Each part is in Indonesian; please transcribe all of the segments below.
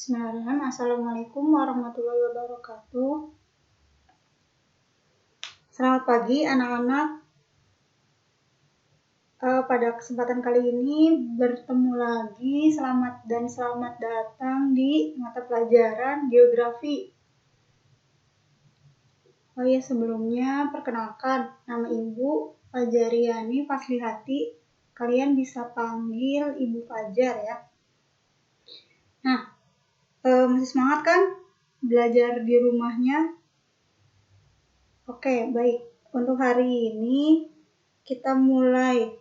Bismillahirrahmanirrahim. Assalamualaikum warahmatullahi wabarakatuh. Selamat pagi anak-anak. Pada kesempatan kali ini bertemu lagi. Selamat datang di mata pelajaran geografi. Oh ya, sebelumnya perkenalkan, nama Ibu Fajariani Faslihati. Kalian bisa panggil Ibu Fajar ya. Nah, masih semangat kan belajar di rumahnya? Oke, baik. Untuk hari ini kita mulai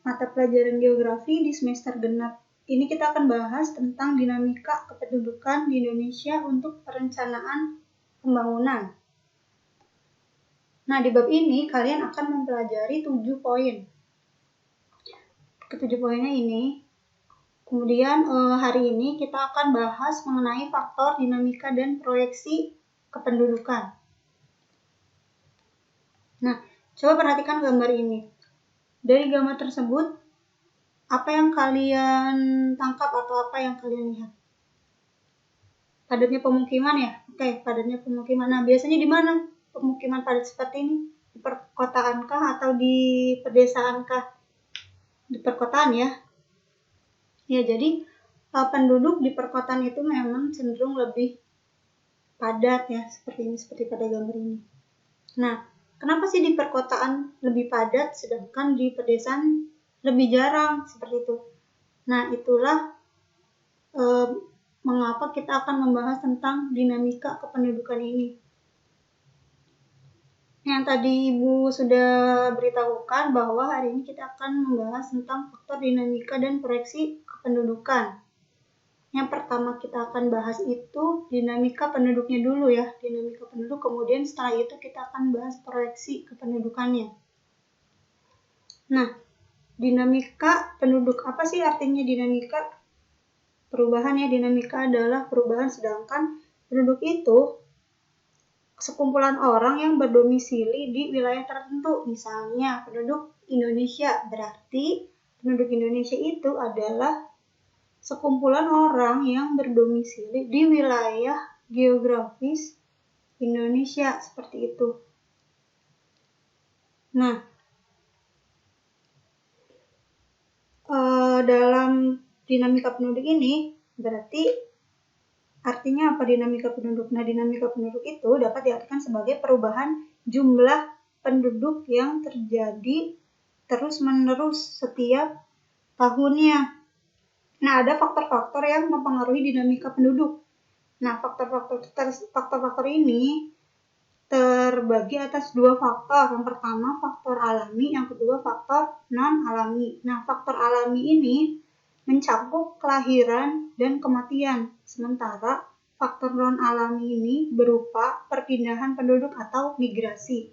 mata pelajaran geografi di semester genap. Ini kita akan bahas tentang dinamika kependudukan di Indonesia untuk perencanaan pembangunan. Nah, di bab ini kalian akan mempelajari 7 poin. Ke-7 poinnya ini. Kemudian hari ini kita akan bahas mengenai faktor dinamika dan proyeksi kependudukan. Nah, coba perhatikan gambar ini. Dari gambar tersebut, apa yang kalian tangkap atau apa yang kalian lihat? Padatnya pemukiman ya? Oke, padatnya pemukiman. Nah, biasanya di mana pemukiman padat seperti ini? Di perkotaankah atau di pedesaankah? Di perkotaan ya. Ya, jadi penduduk di perkotaan itu memang cenderung lebih padat ya, seperti pada gambar ini. Nah, kenapa sih di perkotaan lebih padat sedangkan di pedesaan lebih jarang seperti itu? Nah, itulah mengapa kita akan membahas tentang dinamika kependudukan ini. Yang tadi Ibu sudah beritahukan bahwa hari ini kita akan membahas tentang faktor dinamika dan proyeksi kependudukan. Yang pertama kita akan bahas itu dinamika penduduknya dulu ya, dinamika penduduk, kemudian setelah itu kita akan bahas proyeksi kependudukannya. Nah, dinamika penduduk, apa sih artinya dinamika? Perubahan ya, dinamika adalah perubahan, sedangkan penduduk itu sekumpulan orang yang berdomisili di wilayah tertentu. Misalnya penduduk Indonesia, berarti penduduk Indonesia itu adalah sekumpulan orang yang berdomisili di wilayah geografis Indonesia, seperti itu. Nah, dalam dinamika penduduk ini berarti artinya apa dinamika penduduk? Nah, dinamika penduduk itu dapat diartikan sebagai perubahan jumlah penduduk yang terjadi terus-menerus setiap tahunnya. Nah, ada faktor-faktor yang mempengaruhi dinamika penduduk. Nah, faktor-faktor ini terbagi atas 2 faktor. Yang pertama faktor alami, yang kedua faktor non-alami. Nah, faktor alami ini mencakup kelahiran dan kematian. Sementara faktor non-alami ini berupa perpindahan penduduk atau migrasi.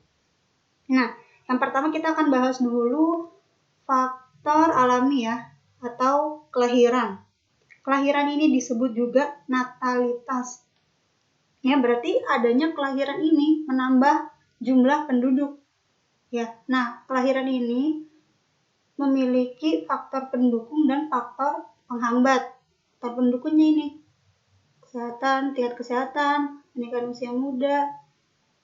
Nah, yang pertama kita akan bahas dulu faktor alami ya, atau kelahiran. Kelahiran ini disebut juga natalitas. Ya, berarti adanya kelahiran ini menambah jumlah penduduk. Ya, nah kelahiran ini memiliki faktor pendukung dan faktor penghambat. Faktor pendukungnya ini tingkat kesehatan, pernikahan usia muda,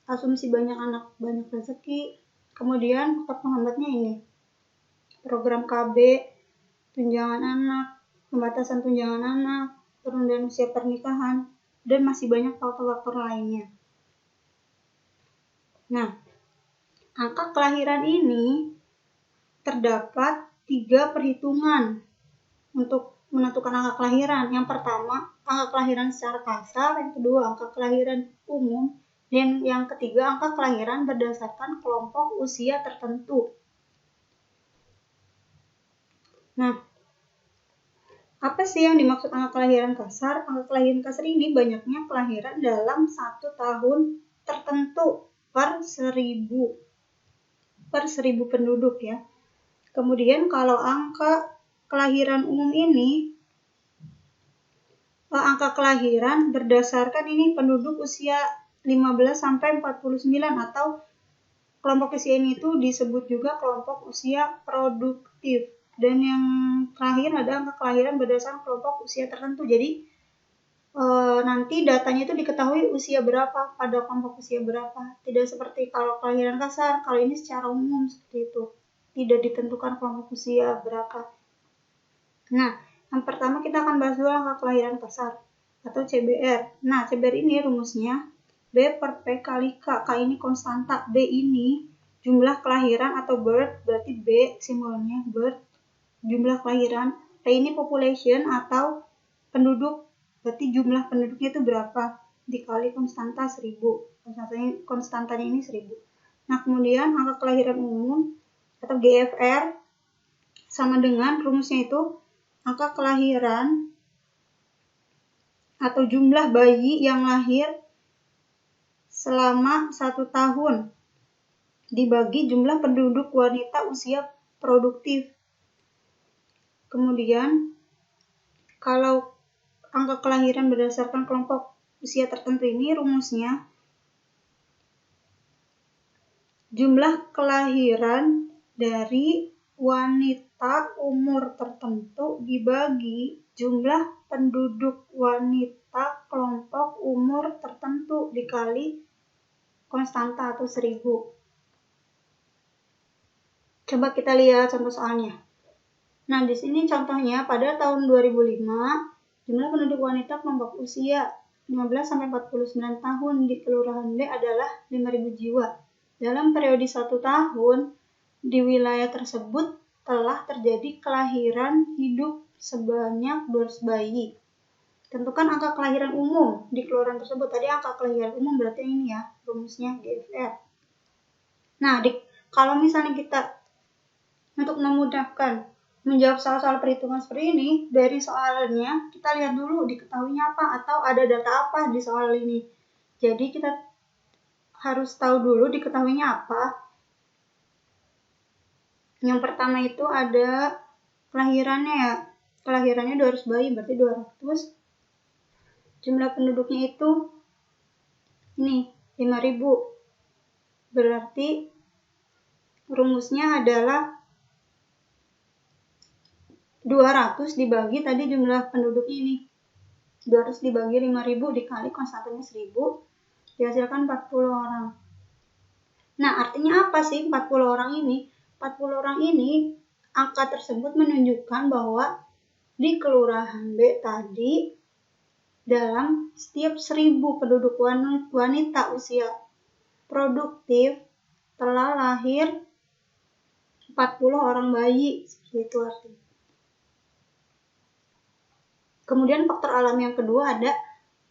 asumsi banyak anak banyak rezeki. Kemudian faktor penghambatnya ini program KB, tunjangan anak, pembatasan tunjangan anak, penundaan usia pernikahan, dan masih banyak faktor-faktor lainnya. Nah, angka kelahiran ini terdapat 3 perhitungan untuk menentukan angka kelahiran. Yang pertama, angka kelahiran secara kasar, yang kedua, angka kelahiran umum, dan yang ketiga, angka kelahiran berdasarkan kelompok usia tertentu. Nah, apa sih yang dimaksud angka kelahiran kasar? Angka kelahiran kasar ini banyaknya kelahiran dalam 1 tahun tertentu per 1000 penduduk ya. Kemudian kalau angka kelahiran umum ini, angka kelahiran berdasarkan ini penduduk usia 15-49 atau kelompok usia ini itu disebut juga kelompok usia produktif. Dan yang terakhir ada angka kelahiran berdasarkan kelompok usia tertentu. Jadi nanti datanya itu diketahui usia berapa pada kelompok usia berapa. Tidak seperti kalau kelahiran kasar, kalau ini secara umum seperti itu. Tidak ditentukan kelompok usia berapa. Nah, yang pertama kita akan bahas dulu angka kelahiran kasar atau CBR. Nah, CBR ini rumusnya B per P kali K. K ini konstanta, B ini jumlah kelahiran atau birth, berarti B simbolnya birth, jumlah kelahiran. P ini population atau penduduk, berarti jumlah penduduknya itu berapa, dikali konstanta 1000. Konstantanya ini 1000. Nah, kemudian angka kelahiran umum atau GFR sama dengan rumusnya itu angka kelahiran atau jumlah bayi yang lahir selama 1 tahun dibagi jumlah penduduk wanita usia produktif. Kemudian kalau angka kelahiran berdasarkan kelompok usia tertentu ini rumusnya jumlah kelahiran dari wanita umur tertentu dibagi jumlah penduduk wanita kelompok umur tertentu dikali konstanta atau 1000. Coba kita lihat contoh soalnya. Nah, di sini contohnya pada tahun 2005, jumlah penduduk wanita kelompok usia 15-49 tahun di Kelurahan B adalah 5.000 jiwa. Dalam periode 1 tahun, di wilayah tersebut telah terjadi kelahiran hidup sebanyak 200 bayi. Tentukan angka kelahiran umum di kelurahan tersebut. Tadi angka kelahiran umum berarti ini ya, rumusnya GFR. Nah, kalau misalnya kita untuk memudahkan menjawab soal-soal perhitungan seperti ini, dari soalnya kita lihat dulu diketahuinya apa atau ada data apa di soal ini. Jadi kita harus tahu dulu diketahuinya apa. Yang pertama itu ada kelahirannya ya. Kelahirannya 200 bayi, berarti 200. Jumlah penduduknya itu ini 5.000. Berarti rumusnya adalah 200 dibagi tadi jumlah penduduknya ini. 200 dibagi 5.000 dikali konstantanya 1000 dihasilkan 40 orang. Nah, artinya apa sih 40 orang ini? 40 orang ini angka tersebut menunjukkan bahwa di Kelurahan B tadi dalam setiap 1000 penduduk wanita usia produktif telah lahir 40 orang bayi, seperti itu artinya. Kemudian faktor alam yang kedua ada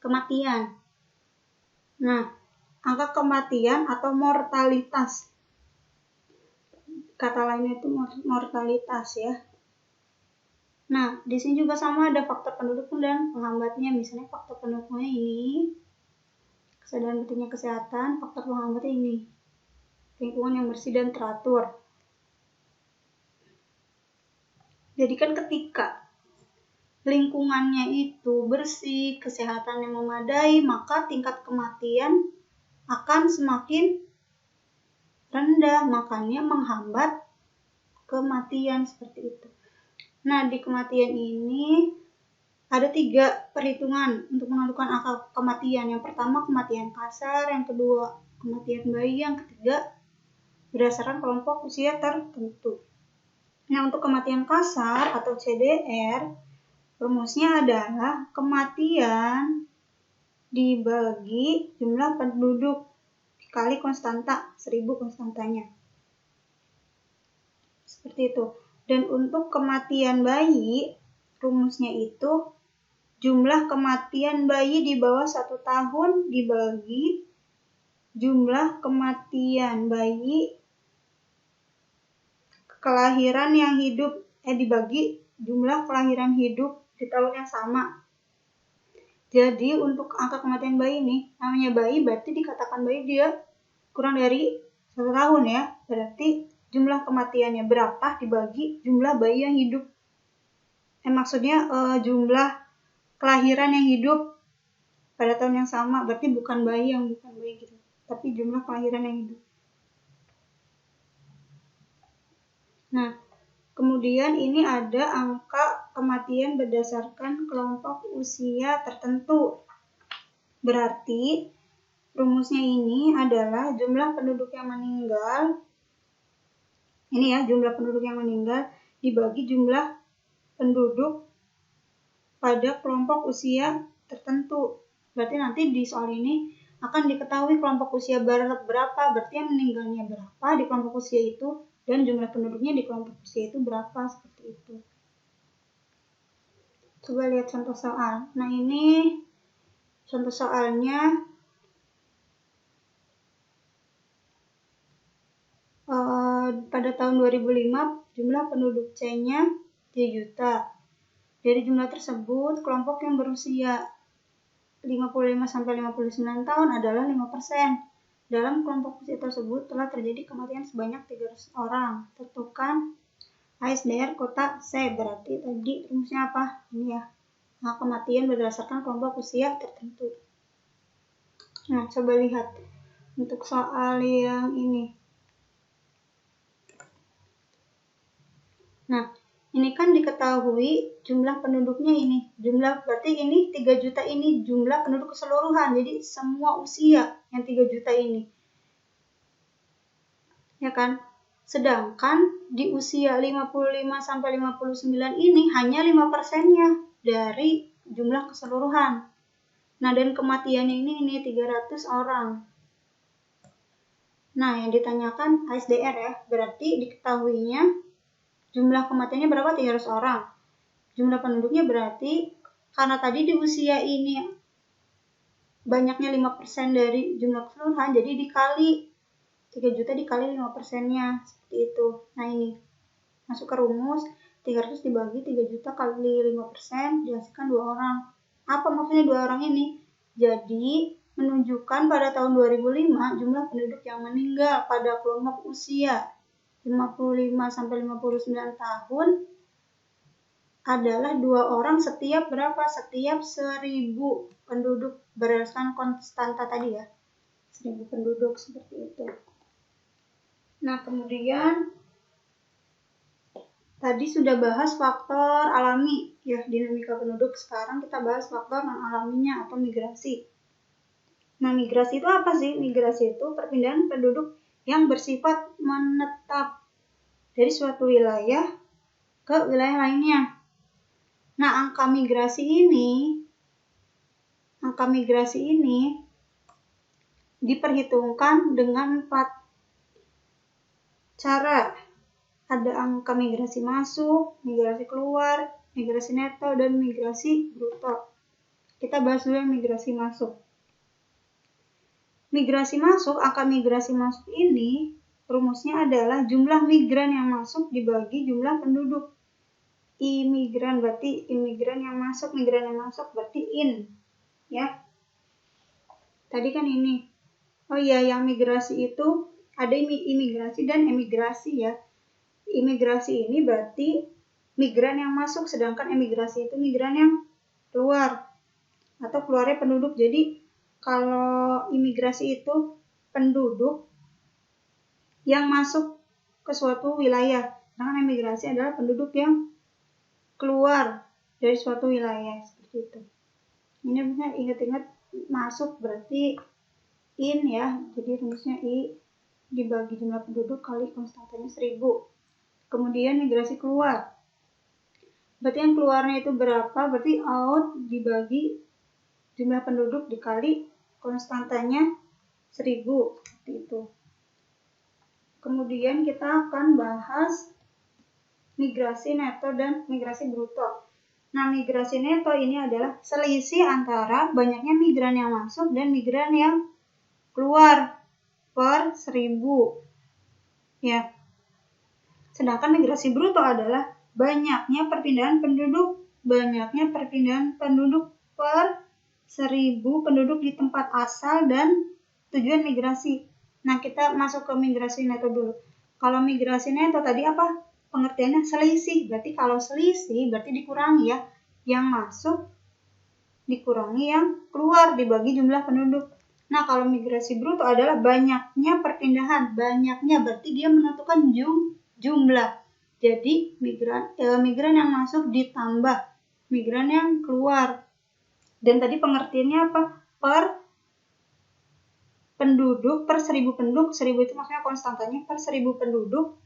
kematian. Nah, angka kematian atau mortalitas. Kata lainnya itu mortalitas ya. Nah, di sini juga sama ada faktor pendukung dan penghambatnya. Misalnya faktor pendukungnya ini, kesadaran pentingnya kesehatan, faktor penghambatnya ini, lingkungan yang bersih dan teratur. Jadi kan ketika lingkungannya itu bersih, kesehatan yang memadai, maka tingkat kematian akan semakin rendah, makanya menghambat kematian seperti itu. Nah, di kematian ini ada 3 perhitungan untuk menentukan angka kematian. Yang pertama kematian kasar, yang kedua kematian bayi, yang ketiga berdasarkan kelompok usia tertentu. Nah, untuk kematian kasar atau CDR, rumusnya adalah kematian dibagi jumlah penduduk dikali konstanta, 1000 konstantanya. Seperti itu. Dan untuk kematian bayi, rumusnya itu jumlah kematian bayi di bawah 1 tahun dibagi jumlah kematian bayi kelahiran yang hidup, dibagi jumlah kelahiran hidup di tahun yang sama. Jadi untuk angka kematian bayi ini, namanya bayi berarti dikatakan bayi dia kurang dari 1 tahun ya. Berarti jumlah kematiannya berapa dibagi jumlah bayi yang hidup. Maksudnya jumlah kelahiran yang hidup pada tahun yang sama. Berarti bukan bayi gitu. Tapi jumlah kelahiran yang hidup. Nah, Kemudian ini ada angka kematian berdasarkan kelompok usia tertentu. Berarti rumusnya ini adalah jumlah penduduk yang meninggal. Ini ya, jumlah penduduk yang meninggal dibagi jumlah penduduk pada kelompok usia tertentu. Berarti nanti di soal ini akan diketahui kelompok usia berapa, berarti yang meninggalnya berapa di kelompok usia itu, dan jumlah penduduknya di kelompok usia itu berapa, seperti itu. Coba lihat contoh soal. Nah, ini contoh soalnya pada tahun 2005 jumlah penduduk C-nya 3 juta. Dari jumlah tersebut, kelompok yang berusia 55-59 tahun adalah 5%. Dalam kelompok usia tersebut telah terjadi kematian sebanyak 300 orang. Tentukan ASDR kota C. Berarti tadi rumusnya apa? Ini ya. Nah, kematian berdasarkan kelompok usia tertentu. Nah, coba lihat untuk soal yang ini. Nah, ini kan diketahui jumlah penduduknya ini. Berarti ini 3 juta ini jumlah penduduk keseluruhan. Jadi semua usia yang 3 juta ini. Ya kan? Sedangkan di usia 55-59 ini hanya 5%-nya dari jumlah keseluruhan. Nah, dan kematiannya ini 300 orang. Nah, yang ditanyakan ASDR ya. Berarti diketahuinya jumlah kematiannya berapa? 300 orang. Jumlah penduduknya berarti, karena tadi di usia ini banyaknya 5% dari jumlah keseluruhan, jadi dikali 3 juta dikali 5%-nya, seperti itu. Nah, ini masuk ke rumus, 300 dibagi 3 juta kali 5%, dihasilkan 2 orang. Apa maksudnya 2 orang ini? Jadi, menunjukkan pada tahun 2005 jumlah penduduk yang meninggal pada kelompok usia 55-59 tahun adalah 2 orang setiap berapa? Setiap 1000 penduduk berdasarkan konstanta tadi ya. 1000 penduduk, seperti itu. Nah, kemudian tadi sudah bahas faktor alami ya, dinamika penduduk. Sekarang kita bahas faktor non-alaminya atau migrasi. Nah, migrasi itu apa sih? Migrasi itu perpindahan penduduk yang bersifat menetap dari suatu wilayah ke wilayah lainnya. Nah, angka migrasi ini diperhitungkan dengan 4 cara. Ada angka migrasi masuk, migrasi keluar, migrasi neto, dan migrasi bruto. Kita bahas dulu yang migrasi masuk. Angka migrasi masuk ini rumusnya adalah jumlah migran yang masuk dibagi jumlah penduduk. Imigran berarti imigran yang masuk berarti in. Ya. Tadi kan ini. Oh iya, yang migrasi itu ada imigrasi dan emigrasi ya. Imigrasi ini berarti migran yang masuk, sedangkan emigrasi itu migran yang keluar atau keluarnya penduduk. Jadi kalau imigrasi itu penduduk yang masuk ke suatu wilayah, sedangkan emigrasi adalah penduduk yang keluar dari suatu wilayah, seperti itu. Ini bisa ingat-ingat, masuk berarti in ya, jadi rumusnya I dibagi jumlah penduduk kali konstantanya 1000. Kemudian migrasi keluar, berarti yang keluarnya itu berapa, berarti out dibagi jumlah penduduk dikali konstantanya 1000, seperti itu. Kemudian kita akan bahas migrasi neto dan migrasi bruto. Nah, migrasi neto ini adalah selisih antara banyaknya migran yang masuk dan migran yang keluar per 1000. Ya. Sedangkan migrasi bruto adalah banyaknya perpindahan penduduk per 1000 penduduk di tempat asal dan tujuan migrasi. Nah, kita masuk ke migrasi neto dulu. Kalau migrasi neto tadi apa? Pengertiannya selisih. Berarti kalau selisih berarti dikurangi ya. Yang masuk dikurangi yang keluar dibagi jumlah penduduk. Nah, kalau migrasi bruto adalah banyaknya perpindahan. Banyaknya berarti dia menentukan jumlah. Jadi migran yang masuk ditambah migran yang keluar. Dan tadi pengertiannya apa? Per penduduk, per 1000 penduduk, 1000 itu maksudnya konstantanya, per 1000 penduduk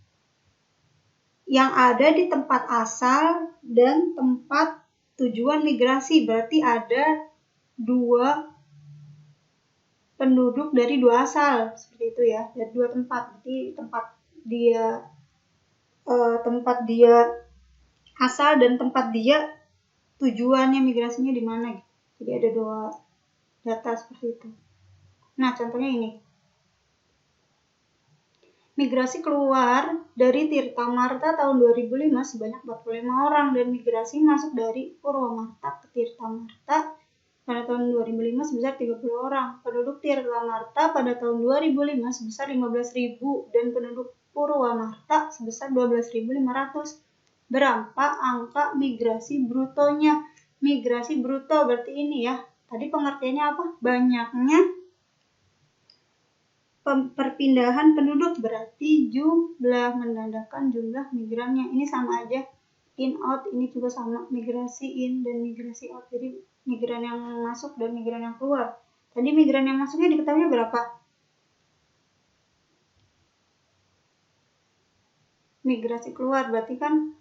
yang ada di tempat asal dan tempat tujuan migrasi. Berarti ada 2 penduduk dari 2 asal, seperti itu ya, dari 2 tempat. Jadi tempat dia asal dan tempat dia tujuannya migrasinya di mana. Jadi ada 2 data seperti itu. Nah, contohnya ini. Migrasi keluar dari Tirtamarta tahun 2005 sebanyak 45 orang dan migrasi masuk dari Purwamarta ke Tirtamarta pada tahun 2005 sebesar 30 orang. Penduduk Tirtamarta pada tahun 2005 sebesar 15.000 dan penduduk Purwamarta sebesar 12.500. Berapa angka migrasi brutonya? Migrasi bruto berarti ini ya. Tadi pengertiannya apa? Banyaknya perpindahan penduduk, berarti jumlah, menandakan jumlah migrannya. Ini sama aja, in out, ini juga sama, migrasi in dan migrasi out. Jadi migran yang masuk dan migran yang keluar. Tadi migran yang masuknya diketahui berapa? Migrasi keluar berarti kan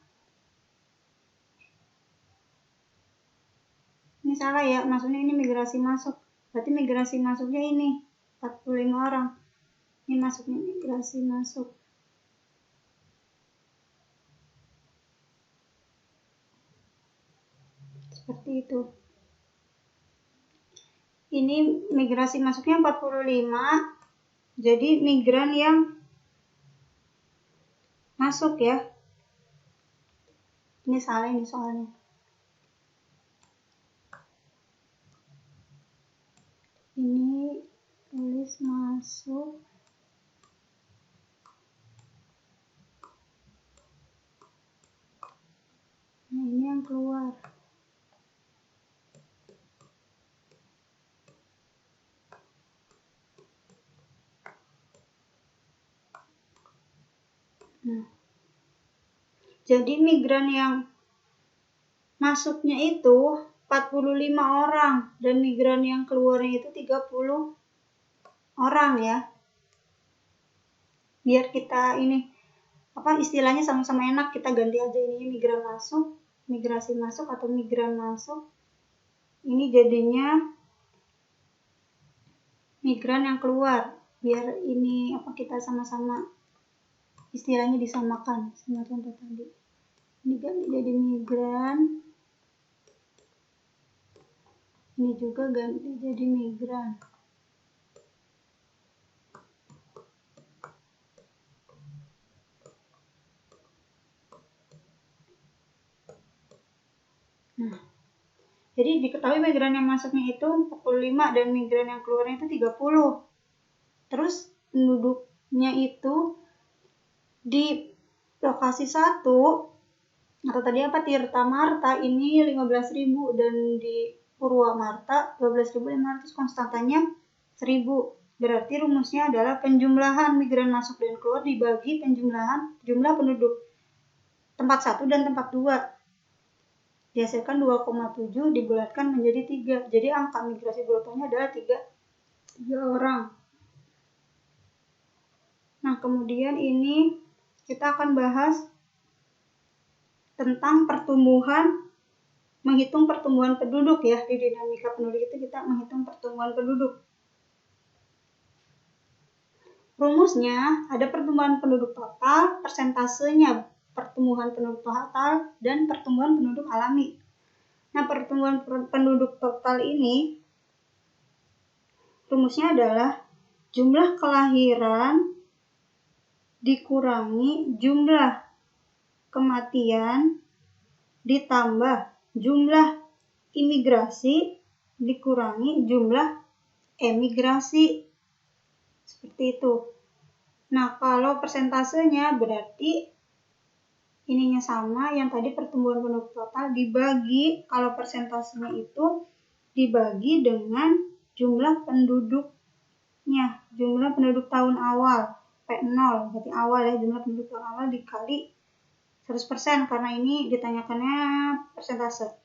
ini salah ya, maksudnya ini migrasi masuk. Berarti migrasi masuknya ini 45 orang. Ini masuknya migrasi masuk. Seperti itu. Ini migrasi masuknya 45. Jadi migran yang masuk ya. Ini salah ini soalnya. Ini tulis masuk. Nah, ini yang keluar. Nah, jadi migran yang masuknya itu 45 orang dan migran yang keluarnya itu 30 orang ya. Biar kita ini istilahnya sama-sama enak, kita ganti aja ini migran masuk, migrasi masuk atau migran masuk. Ini jadinya migran yang keluar. Biar ini kita sama-sama istilahnya disamakan sama contoh tadi. Ini ganti jadi migran. Ini juga ganti jadi migran. Nah, jadi diketahui migran yang masuknya itu 45 dan migran yang keluarnya itu 30. Terus penduduknya itu di lokasi 1 atau tadi Tirtamarta ini 15.000 dan di Purwamarta 12.500, konstantanya 1.000. Berarti rumusnya adalah penjumlahan migran masuk dan keluar dibagi penjumlahan jumlah penduduk tempat 1 dan tempat 2. Dihasilkan 2,7 dibulatkan menjadi 3. Jadi angka migrasi brutonya adalah 3 orang. Nah, kemudian ini kita akan bahas tentang pertumbuhan, menghitung pertumbuhan penduduk ya. Di dinamika penduduk itu kita menghitung pertumbuhan penduduk. Rumusnya ada pertumbuhan penduduk total, persentasenya pertumbuhan penduduk total, dan pertumbuhan penduduk alami. Nah, pertumbuhan penduduk total ini rumusnya adalah jumlah kelahiran dikurangi jumlah kematian ditambah jumlah imigrasi dikurangi jumlah emigrasi. Seperti itu. Nah, kalau persentasenya berarti ininya sama, yang tadi pertumbuhan penduduk total dibagi, kalau persentasenya itu dibagi dengan jumlah penduduknya, jumlah penduduk tahun awal, P0, berarti awal ya, jumlah penduduk tahun awal dikali 100% karena ini ditanyakannya persentase.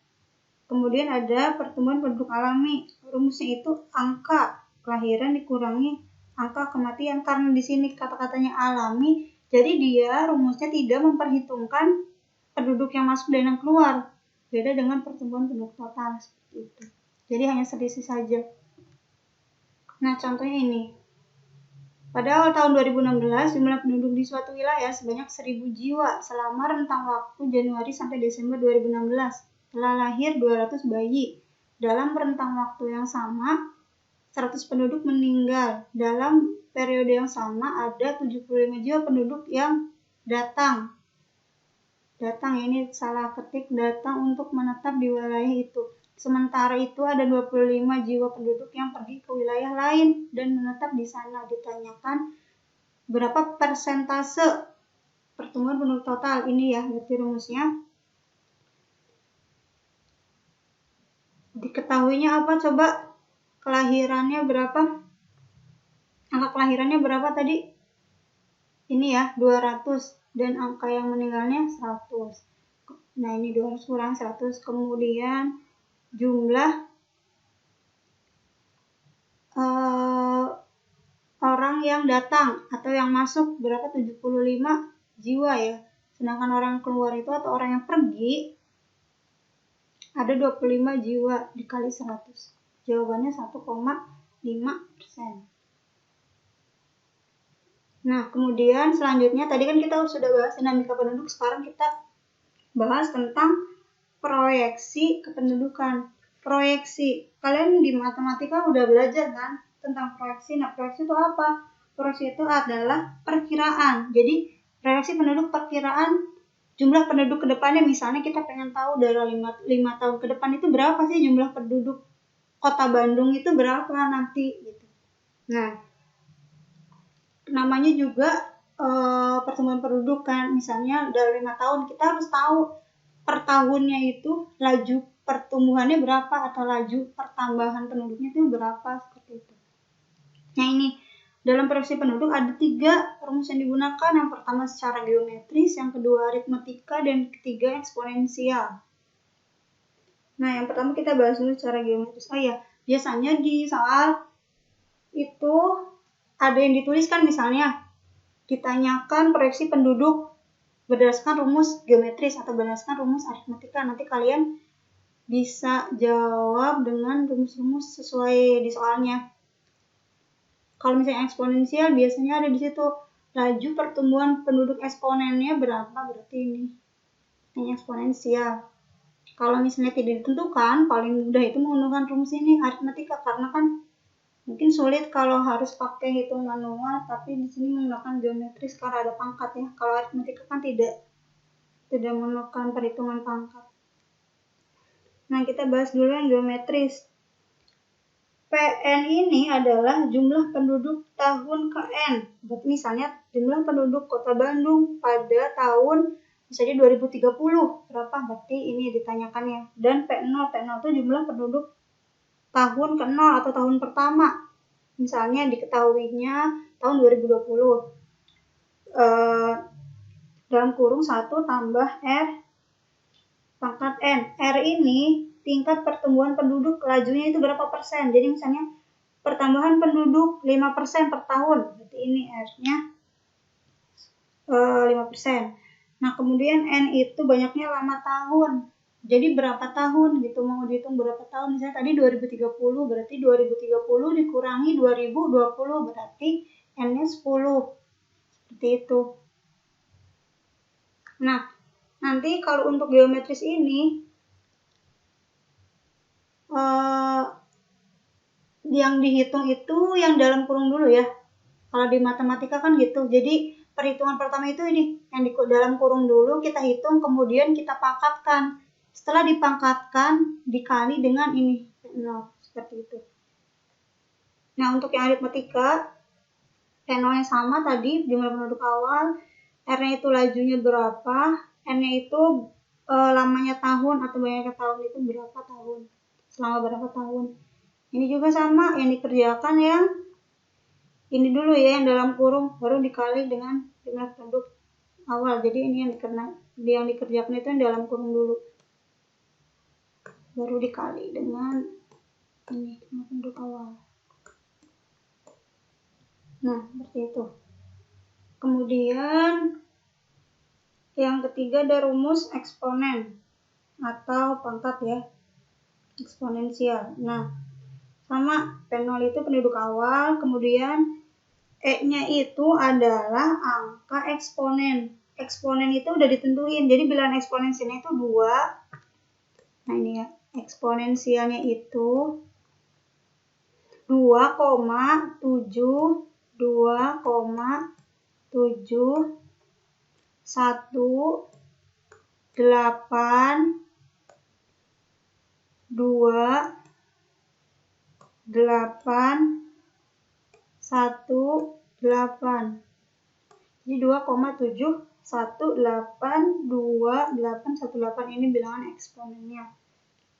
Kemudian ada pertumbuhan penduduk alami. Rumusnya itu angka kelahiran dikurangi angka kematian. Karena di sini kata-katanya alami, jadi dia rumusnya tidak memperhitungkan penduduk yang masuk dan yang keluar. Beda dengan pertumbuhan penduduk total seperti itu. Jadi hanya selisih saja. Nah, contohnya ini. Pada awal tahun 2016, jumlah penduduk di suatu wilayah sebanyak 1.000 jiwa selama rentang waktu Januari sampai Desember 2016. Telah lahir 200 bayi. Dalam rentang waktu yang sama, 100 penduduk meninggal. Dalam periode yang sama, ada 75 jiwa penduduk yang datang. Datang, ini salah ketik, datang untuk menetap di wilayah itu. Sementara itu ada 25 jiwa penduduk yang pergi ke wilayah lain dan menetap di sana. Ditanyakan berapa persentase pertumbuhan penduduk total. Ini ya, berarti rumusnya. Diketahuinya apa coba? Kelahirannya berapa? Angka kelahirannya berapa tadi? Ini ya, 200. Dan angka yang meninggalnya 100. Nah, ini 200 kurang 100. Kemudian jumlah orang yang datang atau yang masuk berapa? 75 jiwa ya. Sedangkan orang keluar itu atau orang yang pergi ada 25 jiwa dikali 100. Jawabannya 1,5%. Nah, kemudian selanjutnya tadi kan kita sudah bahas dinamika penduduk, sekarang kita bahas tentang proyeksi kependudukan. Proyeksi, kalian di matematika udah belajar kan tentang proyeksi. Nah, proyeksi itu apa? Proyeksi itu adalah perkiraan. Jadi, proyeksi penduduk perkiraan jumlah penduduk ke depannya. Misalnya kita pengen tahu dari 5 tahun ke depan itu berapa sih jumlah penduduk Kota Bandung itu berapa nanti gitu. Nah, namanya juga pertumbuhan penduduk kan. Misalnya dari 5 tahun kita harus tahu per tahunnya itu laju pertumbuhannya berapa atau laju pertambahan penduduknya itu berapa, seperti itu. Nah, ini dalam proyeksi penduduk ada 3 rumus yang digunakan. Yang pertama secara geometris, yang kedua aritmetika, dan ketiga eksponensial. Nah, yang pertama kita bahas dulu secara geometris. Oh ya, biasanya di soal itu ada yang dituliskan, misalnya ditanyakan proyeksi penduduk berdasarkan rumus geometris atau berdasarkan rumus aritmetika. Nanti kalian bisa jawab dengan rumus-rumus sesuai di soalnya. Kalau misalnya eksponensial, biasanya ada di situ laju pertumbuhan penduduk eksponennya berapa, berarti ini eksponensial. Kalau misalnya tidak ditentukan, paling mudah itu menggunakan rumus ini aritmetika, karena kan mungkin sulit kalau harus pakai hitung manual, tapi di sini menggunakan geometris karena ada pangkat ya. Kalau aritmetika kan tidak menggunakan perhitungan pangkat. Nah, kita bahas dulu yang geometris. PN ini adalah jumlah penduduk tahun ke N. Berarti misalnya jumlah penduduk Kota Bandung pada tahun misalnya 2030 berapa? Berarti ini ditanyakannya. Dan P0 itu jumlah penduduk tahun ke-0 atau tahun pertama. Misalnya diketahuinya tahun 2020. Dalam kurung 1 tambah R pangkat N. R ini tingkat pertumbuhan penduduk lajunya itu berapa persen. Jadi misalnya pertambahan penduduk 5% per tahun. Berarti ini R-nya 5%. Nah, kemudian N itu banyaknya lama tahun. Jadi berapa tahun gitu, mau dihitung berapa tahun. Misalnya tadi 2030, berarti 2030 dikurangi 2020, berarti N-nya 10. Seperti itu. Nah, nanti kalau untuk geometris ini, yang dihitung itu yang dalam kurung dulu ya. Kalau di matematika kan gitu. Jadi perhitungan pertama itu ini, yang di dalam kurung dulu kita hitung, kemudian kita pangkatkan. Setelah dipangkatkan, dikali dengan ini, 0, seperti itu. Nah, untuk yang aritmetika, N0-nya sama tadi, jumlah penduduk awal, R-nya itu lajunya berapa, N-nya itu lamanya tahun atau banyaknya tahun itu berapa tahun, selama berapa tahun. Ini juga sama, yang dikerjakan yang ini dulu ya, yang dalam kurung, baru dikali dengan jumlah penduduk awal. Jadi ini yang yang dikerjakan itu yang dalam kurung dulu, baru dikali dengan ini jumlah penduduk awal. Nah, seperti itu. Kemudian yang ketiga ada rumus eksponen atau pangkat ya, eksponensial. Nah, sama P0 itu penduduk awal, kemudian E-nya itu adalah angka eksponen. Eksponen itu udah ditentuin, jadi bilangan eksponensialnya itu 2. Nah ini ya, eksponensialnya itu 2,7 2,7 1 8 2 8 1 8. Jadi 2,7182818 ini bilangan eksponennya.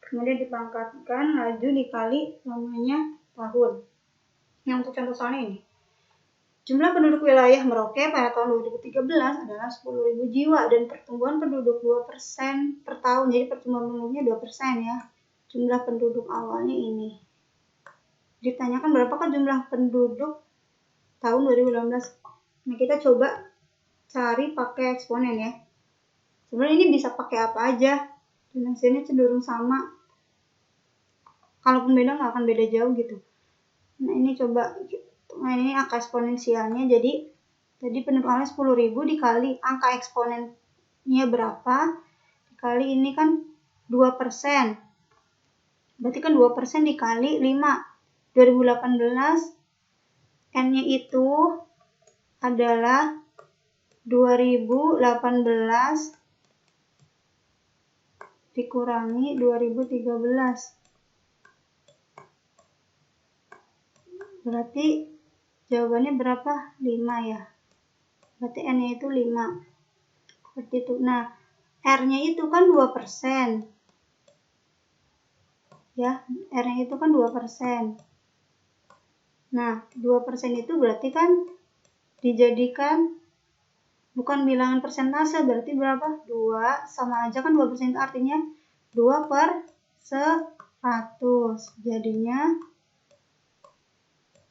Kemudian dipangkatkan, laju dikali lamanya tahun. Yang untuk contoh soalnya ini. Jumlah penduduk wilayah Merauke pada tahun 2013 adalah 10.000 jiwa dan pertumbuhan penduduk 2% per tahun. Jadi pertumbuhan penduduknya 2% ya. Jumlah penduduk awalnya ini. Ditanyakan berapakah jumlah penduduk tahun 2018. Nah, kita coba cari pakai eksponen ya. Sebenarnya ini bisa pakai apa aja. Dan hasilnya cenderung sama. Kalaupun beda nggak akan beda jauh gitu. Nah, ini coba. Nah, ini angka eksponensialnya. Jadi, tadi penduduk awalnya 10.000 dikali angka eksponennya berapa. Dikali ini kan 2%. Berarti kan 2% dikali 5. 2018 N-nya itu adalah 2018 dikurangi 2013. Berarti jawabannya berapa? 5 ya. Berarti N-nya itu 5. Seperti itu. Nah, R-nya itu kan 2%. Ya, R-nya itu kan 2%. Nah, 2% itu berarti kan dijadikan bukan bilangan persentase, berarti berapa? 2, sama aja kan 2% itu artinya 2/100. Jadinya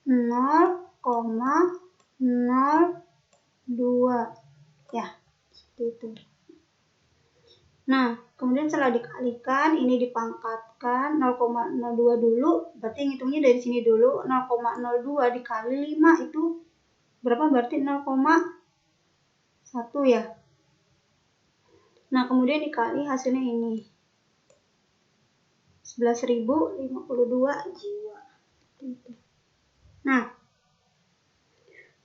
0,02 ya, seperti itu. Nah, kemudian setelah dikalikan, ini dipangkatkan 0,02 dulu, berarti ngitungnya dari sini dulu. 0,02 dikali 5 itu berapa? Berarti 0,1 ya. Nah, kemudian dikali hasilnya ini. 11.052 jiwa. Nah,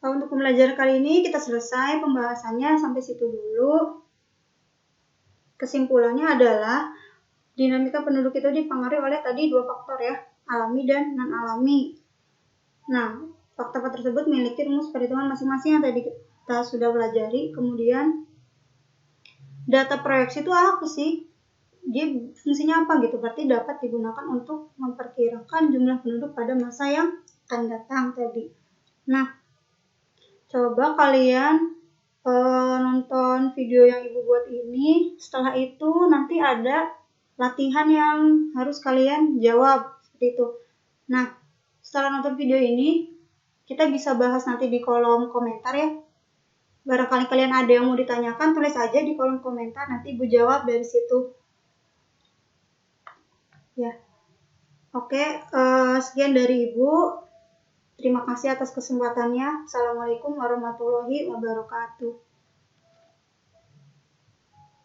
untuk pembelajaran kali ini kita selesai pembahasannya sampai situ dulu. Kesimpulannya adalah dinamika penduduk itu dipengaruhi oleh tadi 2 faktor ya, alami dan non-alami. Nah, faktor-faktor tersebut memiliki rumus perhitungan masing-masing yang tadi kita sudah pelajari. Kemudian data proyeksi itu apa sih? Dia fungsinya apa gitu? Berarti dapat digunakan untuk memperkirakan jumlah penduduk pada masa yang akan datang tadi. Nah, coba kalian nonton video yang ibu buat ini. Setelah itu nanti ada latihan yang harus kalian jawab seperti itu. Nah, setelah nonton video ini kita bisa bahas nanti di kolom komentar ya. Barangkali kalian ada yang mau ditanyakan, tulis aja di kolom komentar, nanti ibu jawab dari situ ya. Oke, sekian dari ibu. Terima kasih atas kesempatannya. Assalamualaikum warahmatullahi wabarakatuh.